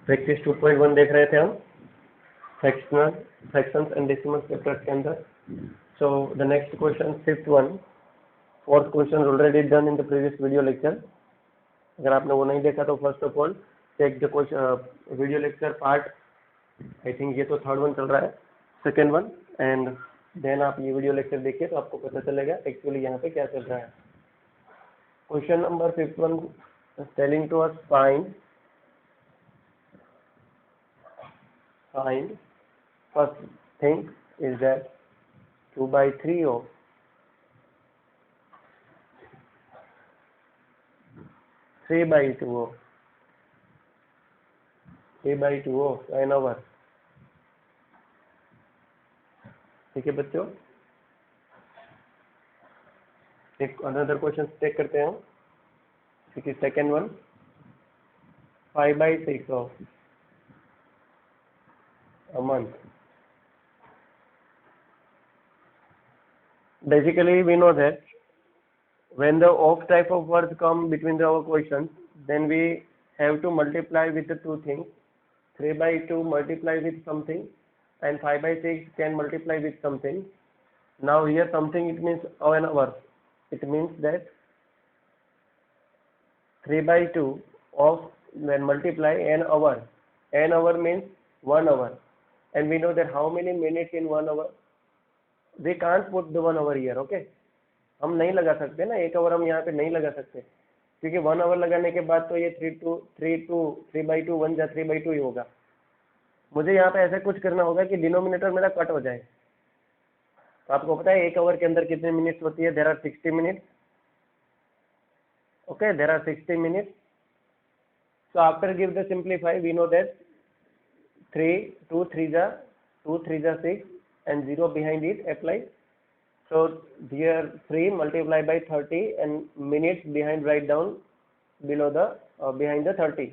Practice 2.1 देख रहे थे हम फ्रैक्शंस एंड डेसिमल चैप्टर के अंदर. So the next question, fifth one. Fourth question already done in the previous video lecture. अगर आपने वो नहीं देखा तो first of all take the question video lecture part. I think ये तो थर्ड वन चल रहा है, सेकेंड वन, एंड देन आप ये वीडियो लेक्चर देखिए तो आपको पता चलेगा एक्चुअली यहाँ पे क्या चल रहा है. Question number fifth one telling to us find first thing is that 2/3 of 3/2 of an hour. ठीक है बच्चों, एक अनदर क्वेश्चन टेक करते हैं. ठीक है, second one 5/6 of a month. Basically, we know that when the of type of words come between our questions, then we have to multiply with the two things. 3/2 multiply with something, and 5/6 can multiply with something. Now here something, it means an hour. It means that 3/2 of when multiply an hour. An hour means 1 hour. And we know that how many minutes in 1 hour. We can't put the 1 hour here, okay? हम नहीं लगा सकते ना, 1 our हम यहाँ पे नहीं लगा सकते, क्योंकि 1 आवर लगाने के बाद तो ये 3/2 1 जा 3/2 ही होगा. मुझे यहाँ पे ऐसा कुछ करना होगा कि डिनोमिनेटर मेरा कट हो जाए. तो आपको पता है 1 आवर के अंदर कितने मिनट्स होती है? There are 60 minutes. Okay, there are 60 minutes. So after give the simplify, we know that 2 3 जा 6 and 0 behind it apply. So here 3 multiply by 30 and minutes behind, write down below the behind the 30.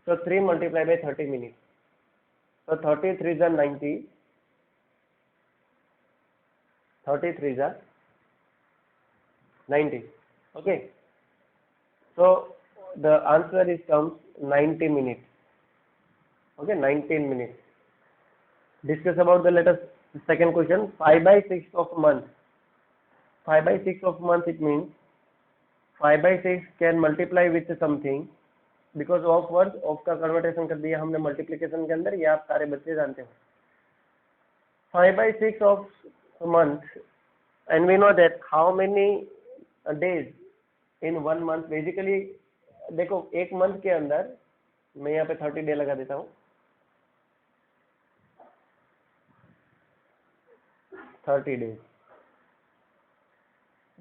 So 3 multiply by 30 minutes. So 33 is 90. 33 is 90. Okay. So the answer is comes 90 minutes. Okay, 19 minutes. Discuss about the latest second question. 5/6 of month. 5/6 of month, it means 5/6 can multiply with something, because of words of का कन्वर्टेशन कर दिया हमने multiplication के अंदर, ये आप सारे बच्चे जानते हो. 5/6 of month, and we know that how many days in 1 month. Basically देखो, एक मंथ के अंदर मैं यहाँ पे 30 डे लगा देता हूँ. 30 days.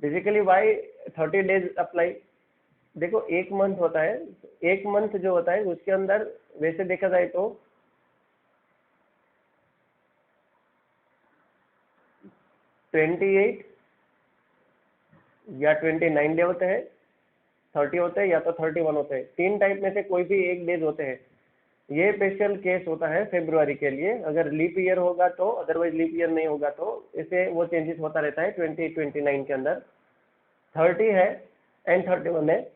Basically why 30 days apply. देखो, एक मंथ होता है, एक मंथ जो होता है उसके अंदर वैसे देखा जाए तो 28 या 29 डे होते हैं, 30 होते हैं या तो 31 होते हैं. 3 टाइप में से कोई भी एक डेज होते हैं. ये स्पेशल केस होता है फरवरी के लिए. अगर लीप ईयर होगा तो, अदरवाइज लीप ईयर नहीं होगा तो इसे वो चेंजेस होता रहता है. 29 के अंदर 30 है एंड 31 है.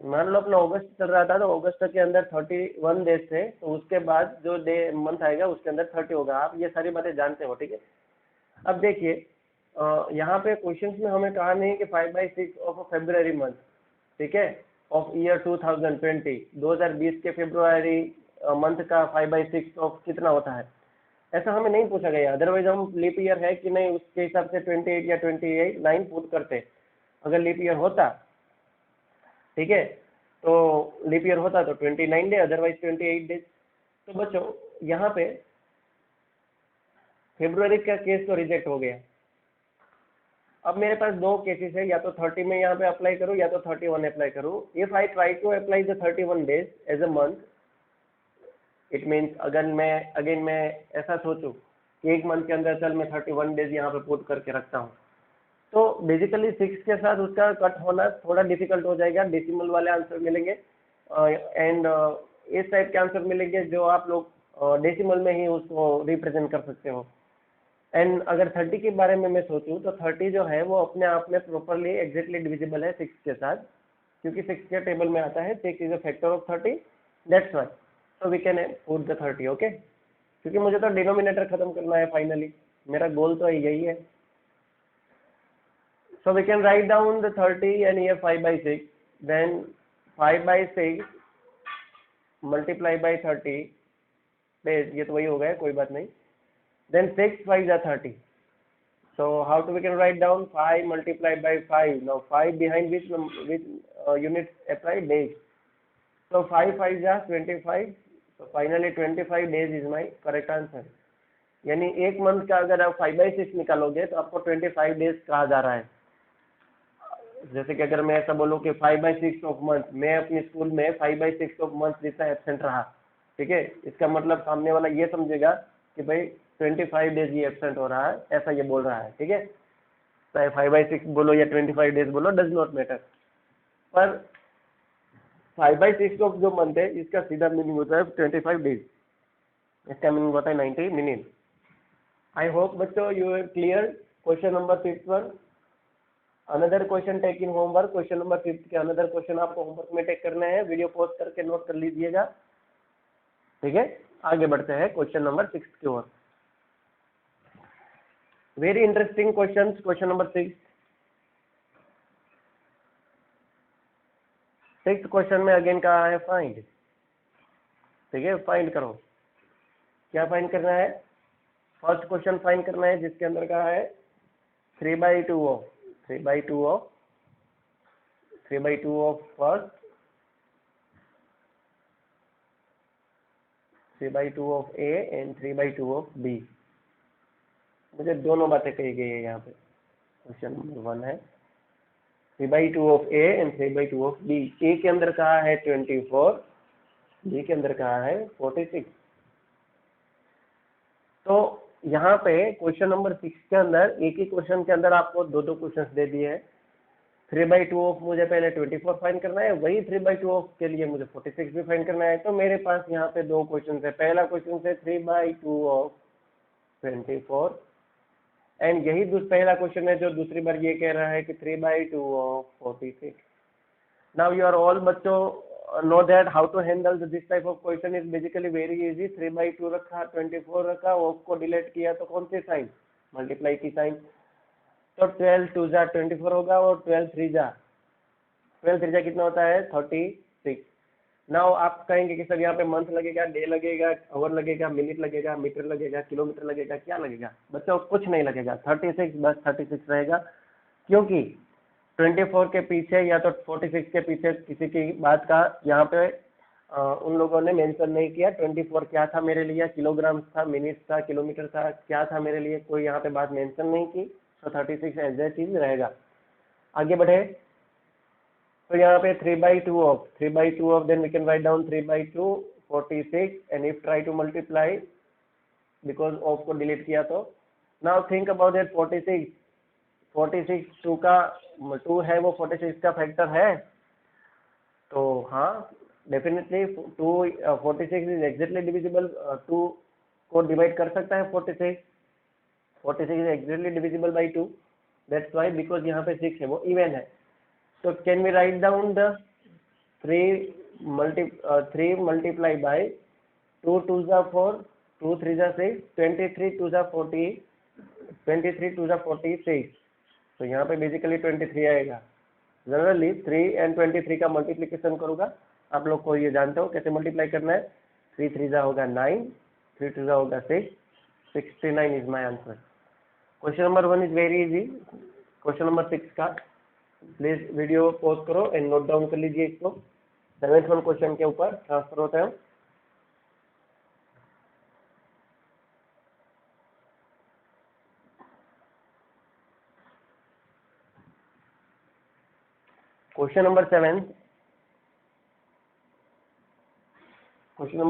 मान लो अपना अगस्त चल रहा था तो अगस्त के अंदर 31 डेज थे, तो उसके बाद जो डे मंथ आएगा उसके अंदर 30 होगा. आप ये सारी बातें जानते हो, ठीक है? अब देखिए, यहाँ पे क्वेश्चन में हमें कहा नहीं कि 5/6 ऑफ फरवरी मंथ, ठीक है, ऑफ ईयर 2020 के फरवरी मंथ का 5/6 ऑफ कितना होता है, ऐसा हमें नहीं पूछा गया. अदरवाइज हम लीप ईयर है कि नहीं उसके हिसाब से 28 या 29 पुट करते. अगर लीप ईयर होता, ठीक है, तो लीप ईयर होता तो 29 डे, अदरवाइज 28 डेज. तो बच्चों यहाँ पे फरवरी का केस तो रिजेक्ट हो गया. अब मेरे पास दो केसेस है, या तो 30 में यहाँ पे अप्लाई करूँ या तो 31 अप्लाई करूँ. If I try to apply the 31 days as a month, it means अगर मैं ऐसा सोचूं कि एक मंथ के अंदर चल मैं 31 डेज यहाँ पे पुट करके रखता हूँ, तो बेसिकली 6 के साथ उसका कट होना थोड़ा डिफिकल्ट हो जाएगा. डेसिमल वाले आंसर मिलेंगे एंड इस टाइप के आंसर मिलेंगे जो आप लोग डेसिमल में ही उसको रिप्रेजेंट कर सकते हो. एंड अगर 30 के बारे में मैं सोचूं तो 30 जो है वो अपने आप में प्रॉपरली एग्जैक्टली डिविजिबल है 6 के साथ, क्योंकि 6 के टेबल में आता है 6 is a factor of 30, that's why. so we can put the 30, okay? क्योंकि मुझे तो डिनोमिनेटर खत्म करना है फाइनली, मेरा गोल तो यही है. So we can write down the 30 and here 5 by 6. Then 5 by 6 multiply by 30 days, ये तो वही हो गया, कोई बात नहीं. Then 6 5 are 30. So how to we can write down 5 multiplied by 5. Now 5 behind which unit apply? Days. So 5 5 are 25. So finally 25 days is my correct answer. यानी एक मंथ का अगर आप 5 by 6 निकालोगे तो आपको 25 डेज कहा जा रहा है. जैसे कि अगर मैं ऐसा बोलूँ कि 5 by 6 ऑफ मंथ, मैं अपने स्कूल में 5 by 6 ऑफ मंथ जितना एब्सेंट रहा, ठीक है, इसका मतलब सामने वाला ये समझेगा कि भाई 25 डेज ये एब्सेंट हो रहा है, ऐसा ये बोल रहा है, ठीक है. चाहे 5 by 6 बोलो या 25 डेज बोलो, डज नॉट मैटर. पर 5 by 6 ऑफ जो मंथ है इसका सीधा मीनिंग होता है 25 डेज, इसका मीनिंग होता है 90 मिनट. आई होप बच्चों you are clear. Question number 5 पर another question take in homework. Question number 5 के अनदर क्वेश्चन आपको होमवर्क में टेक करने हैं, वीडियो पॉज करके नोट कर लीजिएगा, ठीक है. आगे बढ़ते हैं क्वेश्चन नंबर 6 की ओर. Very interesting question. Question number 6 question में अगेन कहा है फाइंड, ठीक है. फाइंड करो, क्या फाइंड करना है? फर्स्ट क्वेश्चन फाइंड करना है जिसके अंदर कहा है 3 by 2 of 3 by 2 of first, 3 by 2 of A and 3 by 2 of B. मुझे दोनों बातें कही गई है यहाँ पे. क्वेश्चन नंबर 1 है 3 by 2 of A and 3 by 2 of B. A के अंदर कहा है 24, B के अंदर कहा है 46. तो यहाँ पे क्वेश्चन नंबर 6 के अंदर एक ही क्वेश्चन के अंदर आपको दो क्वेश्चंस दे दिए हैं. 3 by 2 ऑफ मुझे पहले 24 फाइंड करना है, वही 3 by 2 ऑफ के लिए मुझे 46 भी फाइंड करना है. तो मेरे पास यहाँ पे दो क्वेश्चन है. पहला क्वेश्चन है 3 by 2 ऑफ 24 एंड यही पहला क्वेश्चन है जो दूसरी बार ये कह रहा है कि 3 by 2 of 46. Now you are all बच्चों know that how to handle this type of question is basically very easy. 3 by 2 रखा, 24 रखा, ऑफ को डिलीट किया तो कौन सी साइन? मल्टीप्लाई की साइन. तो 12 2 जा 24 होगा और 12 3 जा कितना होता है? 36. नाउ आप कहेंगे कि सर यहाँ पे मंथ लगेगा, डे लगेगा, आवर लगेगा, मिनट लगेगा, मीटर लगेगा, किलोमीटर लगेगा, क्या लगेगा? बच्चों कुछ नहीं लगेगा. 36 बस 36 रहेगा, क्योंकि 24 के पीछे या तो 46 के पीछे किसी की बात का यहाँ पे उन लोगों ने मेंशन नहीं किया. 24 क्या था मेरे लिए? किलोग्राम था, मिनट था, किलोमीटर था, क्या था मेरे लिए? कोई यहाँ पे बात मेंशन नहीं की. तो 36 एज ए चीज रहेगा. आगे बढ़े तो यहाँ पे 3 by 2 of then we can write down 3 by 2 46 and if try to multiply because of को डिलीट किया. तो नाउ थिंक अबाउट दैट 46 2 का 2 है वो 46 का फैक्टर है. तो हाँ डेफिनेटली 46 इज एग्जैक्टली डिविजिबल. 2 को डिवाइड कर सकता है 46 is exactly divisible by 2. That's why because यहाँ पे 6 है वो इवन है. तो can we write down the 3 multiply by 2 2 जा 4, 2 3 जा 6, 23 2 जा 40, 23 2 जा 46. तो यहाँ पे बेसिकली 23 आएगा. जनरली 3 एंड 23 का मल्टीप्लिकेशन करूँगा. आप लोग को ये जानते हो कैसे मल्टीप्लाई करना है. 3 3 जा होगा 9, 3 2 जा होगा 6, 69 is my answer. Question number 1 is very easy. Question number 6 का प्लीज वीडियो पॉज करो एंड नोट डाउन कर लीजिए इसको. 7th वन क्वेश्चन के ऊपर ट्रांसफर होता है. क्वेश्चन नंबर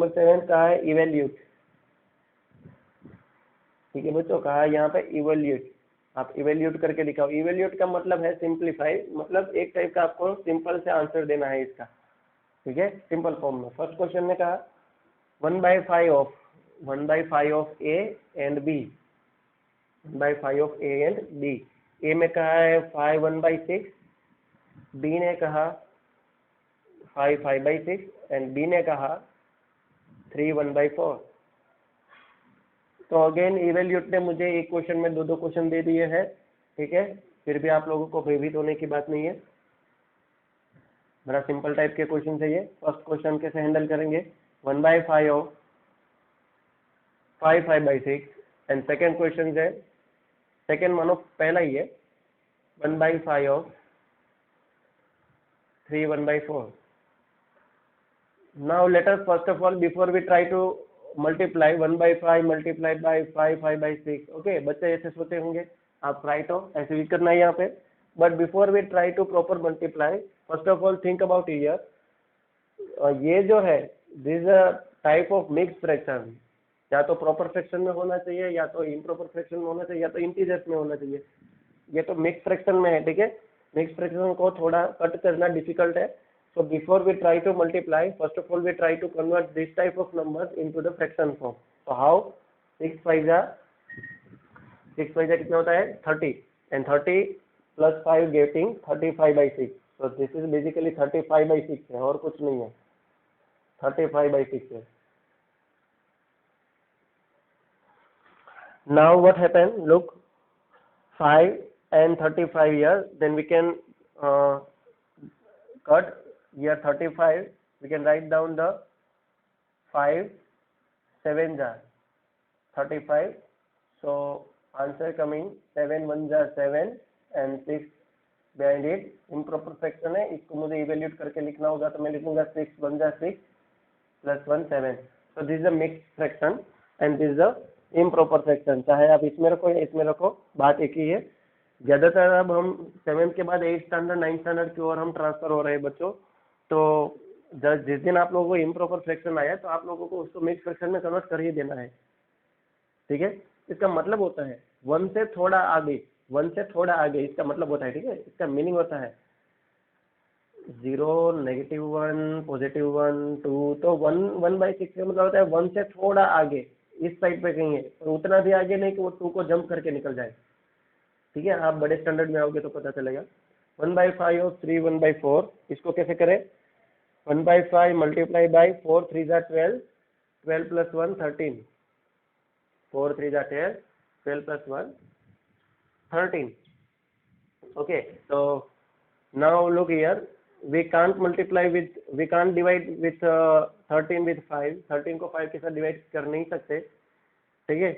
7 कहा है इवेल्यूट. ठीक है बच्चों, कहा है यहाँ पे इवेल्यूट. आप इवेल्यूट करके दिखाओ. इवेल्यूट का मतलब है सिंप्लीफाई, मतलब एक टाइप का आपको सिंपल से आंसर देना है इसका. ठीक है, सिंपल फॉर्म में. फर्स्ट क्वेश्चन में कहा 1 by 5 of a and b. 1 by 5 of a and b. A में कहा है 5 1 by 6, बी ने कहा 5 5 by 6 एंड बी ने कहा 3 1/4। तो अगेन इवेल्यूट ने मुझे एक क्वेश्चन में दो क्वेश्चन दे दिए हैं, ठीक है। फिर भी आप लोगों को भयभीत होने की बात नहीं है, बड़ा सिंपल टाइप के क्वेश्चन है ये। फर्स्ट क्वेश्चन कैसे हैंडल करेंगे, 1/5 ऑफ 5 5/6 एंड सेकेंड क्वेश्चन है, सेकेंड मानो पहला ही है, 1/5 of 3 1/4। Now let us first of all, before we try to multiply 1/5 multiplied by 5 5/6, okay, बच्चे ऐसे सोचे होंगे, आप ट्राई तो ऐसे भी करना है यहाँ पे। But before we try to proper multiply, first of all think about year, ये जो है this a type of mix fraction, या तो प्रॉपर फ्रैक्शन में होना चाहिए, या तो इम्प्रॉपर फ्रैक्शन में होना चाहिए, या तो इंटीजर्स में होना चाहिए। ये तो मिक्स फ्रैक्शन में है, ठीक है। मिक्स फ्रैक्शन को थोड़ा कट करना डिफिकल्ट है। So before we try to multiply, first of all we try to convert this type of numbers into the fraction form. So how? 6 5 कितना होता है 30, and 30 plus 5 getting 35/6. So this is basically 35/6 है, और कुछ नहीं है, 35/6 है। Now what happened? Look, 5 and 35 here, then we can cut here 35, we can write down the 5 7 jar 35, so answer coming 7 1 jar 7 and 6 behind it। improper fraction है, इसको मुझे evaluate करके लिखना होगा, तो मैं लिखूंगा 6 1 jar 6 plus 1 7। so this is a mixed fraction and this is a improper fraction। चाहे आप इसमें रखो या इसमें रखो, बात एक ही है। ज्यादातर अब हम 7th के बाद 8th स्टैंडर्ड 9th स्टैंडर्ड की ओर हम ट्रांसफर हो रहे हैं बच्चों। तो जिस दिन आप लोगों को इम्प्रॉपर फ्रैक्शन आया, तो आप लोगों को उसको मिक्स फ्रैक्शन में कन्वर्ट कर ही देना है, ठीक है। इसका मतलब होता है 1 से थोड़ा आगे, 1 से थोड़ा आगे, इसका मतलब होता है, ठीक है। इसका मीनिंग होता है 0 -1 +1 2, तो 1/6 का मतलब होता है 1 से थोड़ा आगे, इस साइड पे कहीं है, और उतना भी आगे नहीं कि वो 2 को जंप करके निकल जाए, ठीक है। आप बड़े स्टैंडर्ड में आओगे तो पता चलेगा। 1/5 ऑफ 3 1/4, इसको कैसे करें, 1/5 multiply by 4 3 12, 12 plus 1 13, 4 3 12, 12 plus 1 13। okay, so now look here, we can't divide with 13 with 5, 13 को 5 के साथ डिवाइड कर नहीं सकते, ठीक है।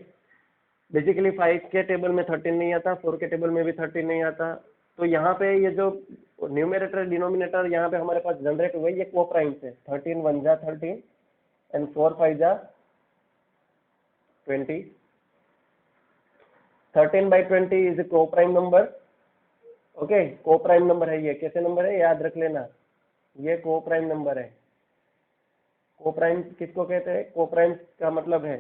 बेसिकली 5 के टेबल में 13 नहीं आता, 4 के टेबल में भी 13 नहीं आता। तो यहाँ पे ये जो न्यूमरेटर डिनोमिनेटर यहाँ पे हमारे पास जनरेट हुए, ये को प्राइम्स है। 13 1 जा 13 एंड 4 5 जा 20। 13/20 इज को प्राइम नंबर, ओके। को प्राइम नंबर है ये, कैसे नंबर है याद रख लेना, ये को प्राइम नंबर है। को प्राइम किसको कहते हैं, को प्राइम का मतलब है,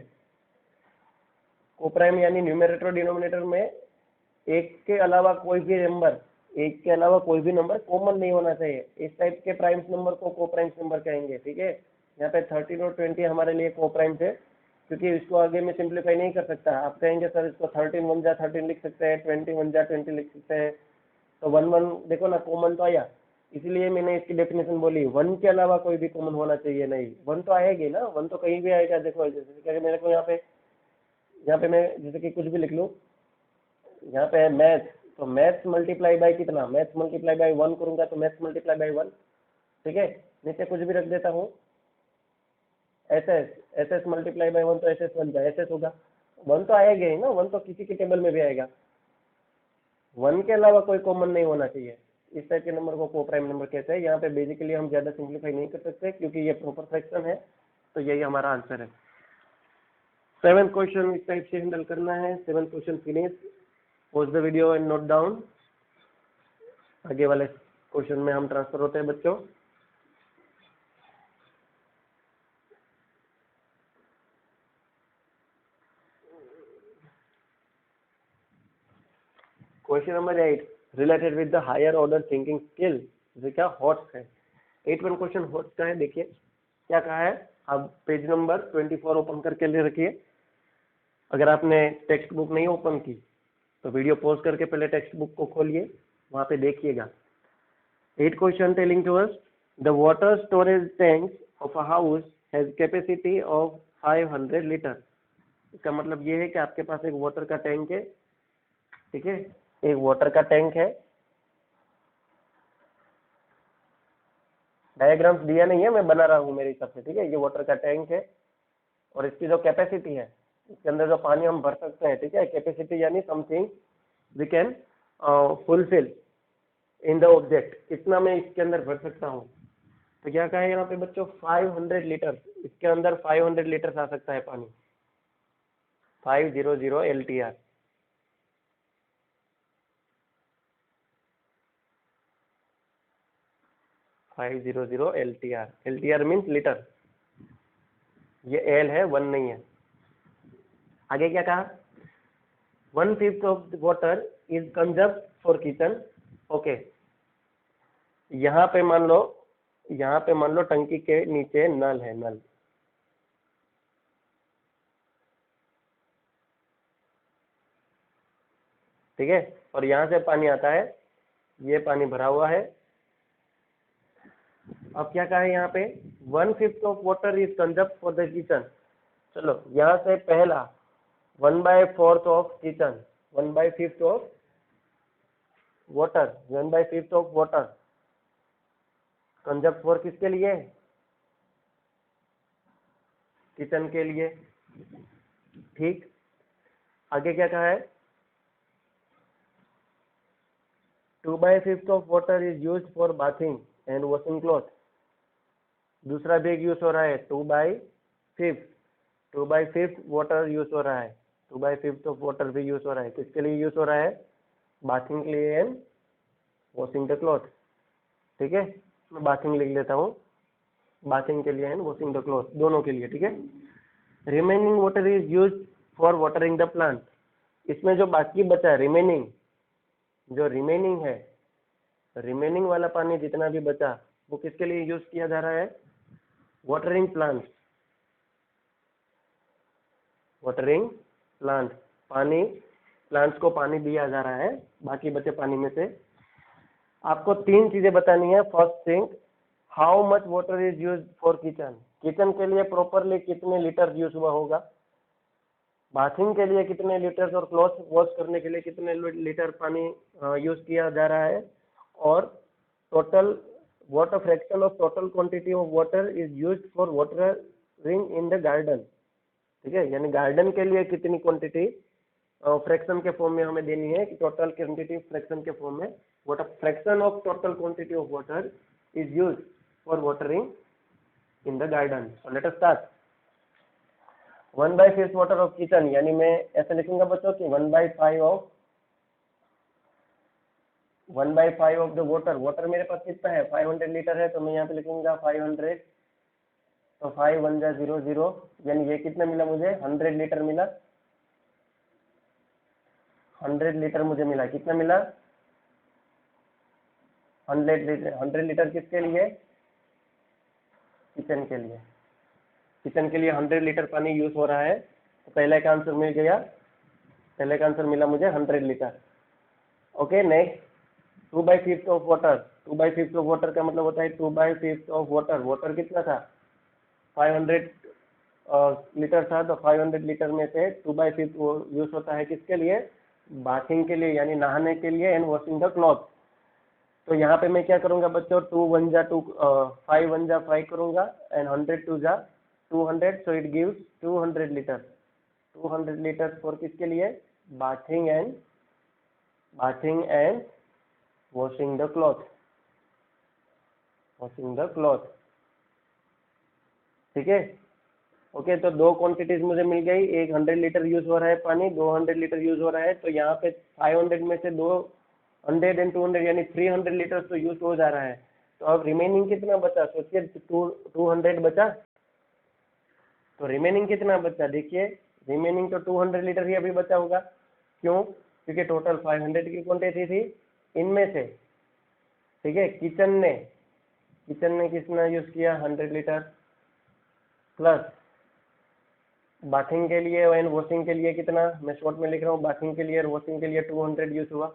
को प्राइम यानी न्यूमरेटर डिनोमिनेटर में एक के अलावा कोई भी नंबर, एक के अलावा कोई भी नंबर कॉमन नहीं होना चाहिए। इस टाइप के प्राइम्स नंबर को को प्राइम्स नंबर कहेंगे, ठीक है। यहाँ पे 13 और 20 हमारे लिए को प्राइम्स है, क्योंकि इसको आगे में सिंप्लीफाई नहीं कर सकता। आप कहेंगे सर इसको 13 1 जा 13 लिख सकते हैं, 20 1 जा 20 लिख सकते हैं, तो 1 1 देखो ना कॉमन तो आया, इसलिए मैंने इसकी डेफिनेशन बोली, 1 के अलावा कोई भी कॉमन होना चाहिए नहीं। 1 तो आएगी ना, 1 तो कहीं भी आएगा। देखो जैसे मेरे को यहाँ पे मैं जैसे कि कुछ भी लिख लूँ, यहाँ पे है मैथ, तो मैथ्स मल्टीप्लाई बाय कितना, मैथ्स मल्टीप्लाई बाय 1 करूंगा तो मैथ्स मल्टीप्लाई बाय 1, ठीक है। नीचे कुछ भी रख देता हूँ, एस एस मल्टीप्लाई बाय 1, तो एस एस बन जाए, एस एस होगा। 1 तो आएगा ही ना, 1 तो किसी के टेबल में भी आएगा। 1 के अलावा कोई कॉमन नहीं होना चाहिए, इस टाइप के नंबर को को प्राइम नंबर कहते हैं। यहाँ पे बेसिकली हम ज्यादा सिंप्लीफाई नहीं कर सकते, क्योंकि ये प्रॉपर फ्रैक्शन है। तो यही हमारा आंसर है। 7th क्वेश्चन इस टाइप से हैंडल करना है। 7th question finish. Pause the video and note down. आगे वाले क्वेश्चन में हम ट्रांसफर होते हैं बच्चों। Question number 8 related with the higher order thinking skill, जैसे क्या हॉट्स है। 8th क्वेश्चन हॉट्स का है। देखिए क्या कहा है, आप पेज नंबर 24 ओपन करके ले रखिए। अगर आपने टेक्स्ट बुक नहीं ओपन की तो वीडियो पॉज करके पहले टेक्स्ट बुक को खोलिए, वहां पे देखिएगा। 8th question telling to us the water storage tanks of a house has capacity of 500 litre. इसका मतलब ये है कि आपके पास एक वाटर का टैंक है, ठीक है, एक वाटर का टैंक है। डायग्राम्स दिया नहीं है, मैं बना रहा हूँ मेरे हिसाब से, ठीक है। ये वाटर का टैंक है और इसकी जो कैपेसिटी है, इसके अंदर जो पानी हम भर सकते हैं, ठीक है। कैपेसिटी यानी something we can fulfil in the object, इतना मैं इसके अंदर भर सकता हूँ। तो क्या कहा है यहाँ पे बच्चों, 500 लीटर, इसके अंदर 500 लीटर आ सकता है पानी, 500 LTR। LTR मीन्स लीटर, ये एल है, 1 नहीं है। आगे क्या कहा, 1/5 of water is conserve for kitchen. Okay, यहाँ पे मान लो टंकी के नीचे नल है, नल, ठीक है, और यहाँ से पानी आता है, ये पानी भरा हुआ है। अब क्या कहा है यहाँ पे, 1/5 of water is conserve for the kitchen. चलो यहाँ से पहला 1/4 of kitchen, 1/5 of water, 1/5 of water conserve for किसके लिए, किचन के लिए, ठीक। आगे क्या कहा है, 2/5 of water is used for bathing and washing cloth. दूसरा भी यूज हो रहा है, 2/5 वाटर यूज हो रहा है, 2/5 ऑफ वाटर भी यूज हो रहा है, किसके लिए यूज हो रहा है, बाथिंग के लिए एंड वॉशिंग द क्लॉथ, ठीक है। मैं बाथिंग लिख लेता हूँ, बाथिंग के लिए एंड वॉशिंग द क्लॉथ, दोनों के लिए, ठीक है। Remaining water is use for watering the plant. इसमें जो बाकी बचा है, रिमेनिंग, जो रिमेनिंग है, रिमेनिंग वाला पानी जितना भी बचा वो किसके लिए यूज किया जा रहा है, वाटरिंग प्लांट, वाटरिंग प्लांट, पानी, प्लांट्स को पानी दिया जा रहा है बाकी बचे पानी में से। आपको 3 चीजें बतानी है। First thing, how much water is use for kitchen, kitchen के लिए प्रॉपरली कितने लीटर यूज हुआ होगा, बाथिंग के लिए कितने लीटर और क्लॉथ वॉश करने के लिए कितने लीटर पानी यूज किया जा रहा है, और total water fraction of total quantity of water is used for watering in the garden, ठीक है। यानी गार्डन के लिए कितनी क्वांटिटी फ्रैक्शन के फॉर्म में हमें देनी है, कि टोटल क्वांटिटी फ्रैक्शन के फॉर्म में, water fraction of total quantity of water is used for watering in the garden. So let us start. 1/5 water of kitchen, यानी मैं ऐसे लिखूंगा बच्चों कि 1/5 ऑफ द वाटर। वाटर मेरे पास कितना है, 500 लीटर है, तो मैं यहाँ पे लिखूंगा 500, तो 5 1 जा 0 0, यानी ये कितना मिला मुझे, 100 लीटर मिला, 100 लीटर मुझे मिला, कितना मिला, 100 लीटर। 100 लीटर किसके लिए, किचन के लिए, किचन के लिए 100 लीटर पानी यूज हो रहा है। तो पहले का आंसर मिल गया, पहले का आंसर मिला मुझे 100 litre. Okay, next 2/5 of water. 2/5 of water का मतलब होता है 2/5 ऑफ वाटर। वाटर कितना था, 500 लीटर था, तो 500 लीटर में से 2/5 यूज होता है किसके लिए, बाथिंग के लिए, यानी नहाने के लिए एंड वॉशिंग द क्लॉथ। तो यहाँ पे मैं क्या करूंगा बच्चों, 2 1 जा 2, 5 1 जा 5 करूंगा, एंड 100 2 जा 200, so it gives 200 litre. 200 litre for किसके लिए, bathing and washing the cloth, washing the cloth, ठीक है। ओके, तो 2 क्वांटिटीज मुझे मिल गई, एक 100 लीटर यूज हो रहा है पानी, 200 लीटर यूज हो रहा है, तो यहाँ पे 500 में से 200 एंड 200 यानी 300 लीटर तो यूज हो जा रहा है। तो अब रिमेनिंग कितना बचा, सोचिए, 200 बचा, तो रिमेनिंग कितना बचा, देखिए रिमेनिंग तो 200 लीटर ही अभी बचा होगा। क्यों, क्योंकि टोटल 500 की क्वांटिटी थी, इनमें से, ठीक है, किचन ने कितना यूज किया, 100 लीटर, प्लस बाथिंग के लिए एंड वॉशिंग के लिए कितना, मैं शॉर्ट में लिख रहा हूँ, बाथिंग के लिए और वॉशिंग के लिए 200 यूज हुआ,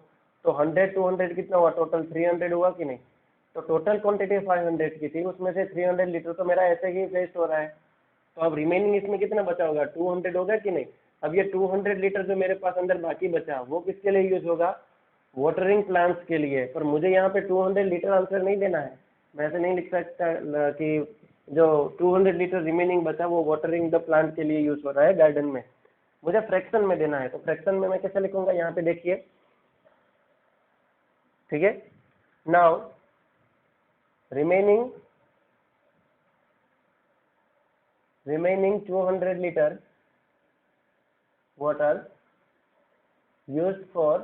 तो 100 200 कितना हुआ, टोटल 300 हुआ कि नहीं। तो टोटल क्वांटिटी 500 की थी, उसमें से 300 लीटर तो मेरा ऐसे ही वेस्ट हो रहा है। तो अब रिमेनिंग इसमें कितना बचा होगा, 200 होगा कि नहीं। अब ये 200 लीटर जो मेरे पास अंदर बाकी बचा वो किसके लिए यूज होगा, वाटरिंग प्लांट्स के लिए। पर मुझे यहाँ पे 200 लीटर आंसर नहीं देना है, मैं ऐसे नहीं लिख सकता कि जो 200 लीटर रिमेनिंग बचा वो वाटरिंग द प्लांट के लिए यूज हो रहा है गार्डन में, मुझे फ्रैक्शन में देना है। तो फ्रैक्शन में मैं कैसे लिखूंगा, यहाँ पे देखिए, ठीक है। Now remaining 200 liter water used for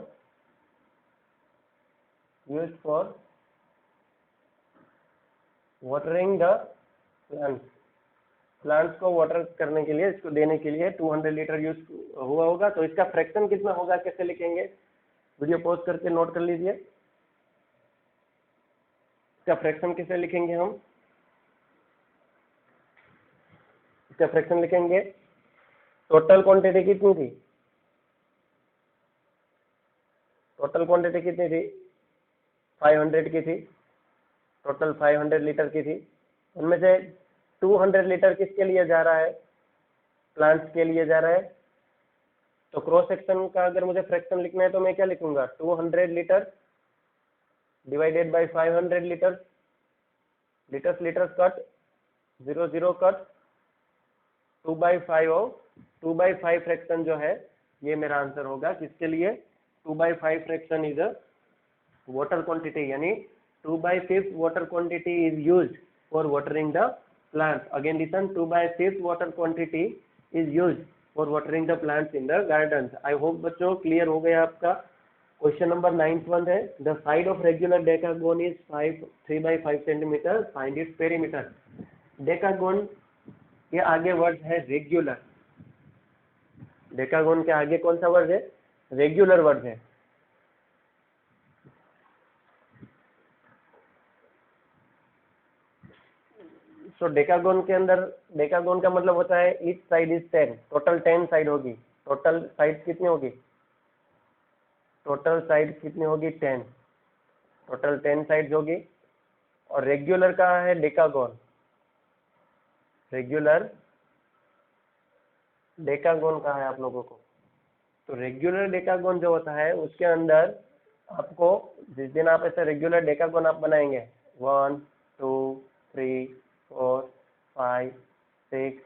watering the plants को वाटर करने के लिए, इसको देने के लिए 200 लीटर यूज हुआ होगा। तो इसका फ्रैक्शन कितना होगा, कैसे लिखेंगे, वीडियो पॉज करके नोट कर लीजिए। इसका फ्रैक्शन कैसे लिखेंगे हम, इसका फ्रैक्शन लिखेंगे, टोटल क्वांटिटी कितनी थी, टोटल क्वांटिटी कितनी थी, 500 की थी, टोटल 500 लीटर की थी। उनमें से 200 लीटर किसके लिए जा रहा है, प्लांट्स के लिए जा रहा है। तो क्रॉस सेक्शन का अगर मुझे फ्रैक्शन लिखना है तो मैं क्या लिखूंगा, 200 litre divided by 500 litre, litres litres cut, 0 0 cut, 2/5 हो, 2/5 फ्रैक्शन जो है ये मेरा आंसर होगा किसके लिए, 2/5 fraction is a water quantity, यानी 2/5 water quantity is used for watering the plant. Again listen, 2/5 water quantity is used for watering the plants in the garden. I hope बच्चों क्लियर हो गया आपका। क्वेश्चन नंबर 9th है, the side of regular decagon is 3/5 centimetre, find its perimeter. Decagon के आगे word है regular, डेकागोन के आगे कौन सा वर्ड है, रेगुलर वर्ड है। सो डेकागोन के अंदर, डेकागोन का मतलब होता है each side is 10, total 10 side होगी। टोटल साइड कितनी होगी, टोटल साइड कितनी होगी, 10, टोटल 10 साइड होगी। और रेगुलर का है डेकागोन, रेगुलर डेकागोन का है आप लोगों को। तो रेगुलर डेकागोन जो होता है उसके अंदर आपको, जिस दिन आप ऐसे रेगुलर डेकागोन आप बनाएंगे, 1 2 3 4 5 6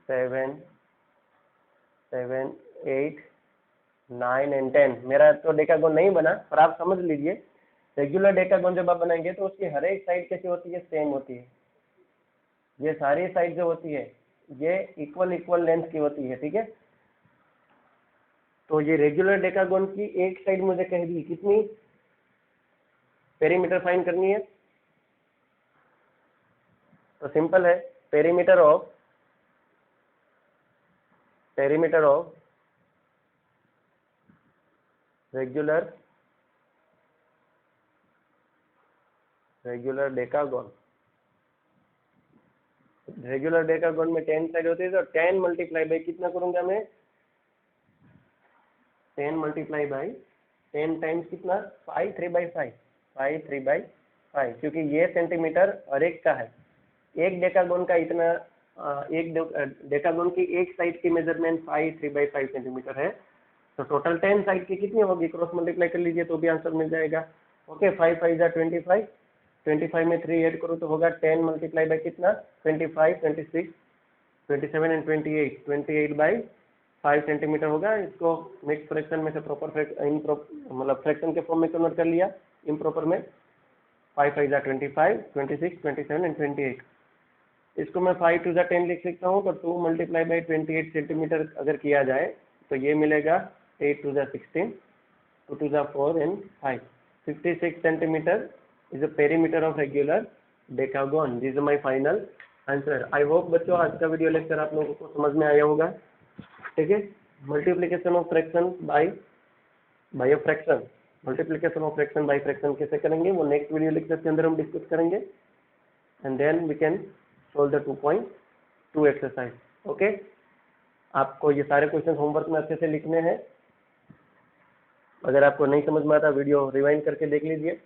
7 8 9 एंड 10, मेरा तो डेकागोन नहीं बना पर आप समझ लीजिए। रेगुलर डेकागोन जब आप बनाएंगे तो उसकी हर एक साइड कैसी होती है, सेम होती है। ये सारी साइड जो होती है ये इक्वल लेंथ की होती है, ठीक है। तो ये रेगुलर डेकागोन की एक साइड मुझे कह दी कितनी, पेरीमीटर फाइंड करनी है। तो सिंपल है, पेरीमीटर ऑफ रेगुलर डेकागोन, रेगुलर डेकागोन में 10 साइड होती है। तो 10 मल्टीप्लाई बाई कितना करूंगा मैं, 10 मल्टीप्लाई बाई 10 टाइम्स कितना, 5 3/5, 5 3/5, क्योंकि ये सेंटीमीटर और एक का है। एक डेकागोन का इतना, एक डेकागोन की एक साइड की मेजरमेंट 5 3/5 सेंटीमीटर है। तो टोटल 10 साइड की कितनी होगी, क्रॉस मल्टीप्लाई कर लीजिए तो भी आंसर मिल जाएगा। ओके, 5 5 जा 25, 25 में 3 ऐड करूँ तो होगा 10 मल्टीप्लाई बाई कितना, 25 26 27 एंड 28/5 सेंटीमीटर होगा। इसको मिक्स फ्रैक्शन में से प्रॉपर मतलब फ्रैक्शन के फॉर्म में कन्वर्ट कर लिया, इम्प्रॉपर में। 5 5 जा 25, 26 27 एंड 28। इसको मैं 5 2 जा 10 लिख सकता हूँ। तो 2 मल्टीप्लाई बाई 28 सेंटीमीटर अगर किया जाए तो ये मिलेगा 8 2 जा 16, 2 2 जा 4 and 5, 56 centimetre is the perimeter of regular decagon. This is my final answer. I hope बच्चों आज का वीडियो लेक्चर आप लोगों को समझ में आया होगा, ठीक है। Multiplication of fraction by fraction, multiplication of fraction by fraction कैसे करेंगे वो नेक्स्ट वीडियो लेक्चर के अंदर हम डिस्कस करेंगे। And then we can solve the 2.2 exercise. Okay, आपको ये सारे क्वेश्चन होमवर्क में अच्छे से लिखने हैं। अगर आपको नहीं समझ में आता वीडियो रिवाइंड करके देख लीजिए।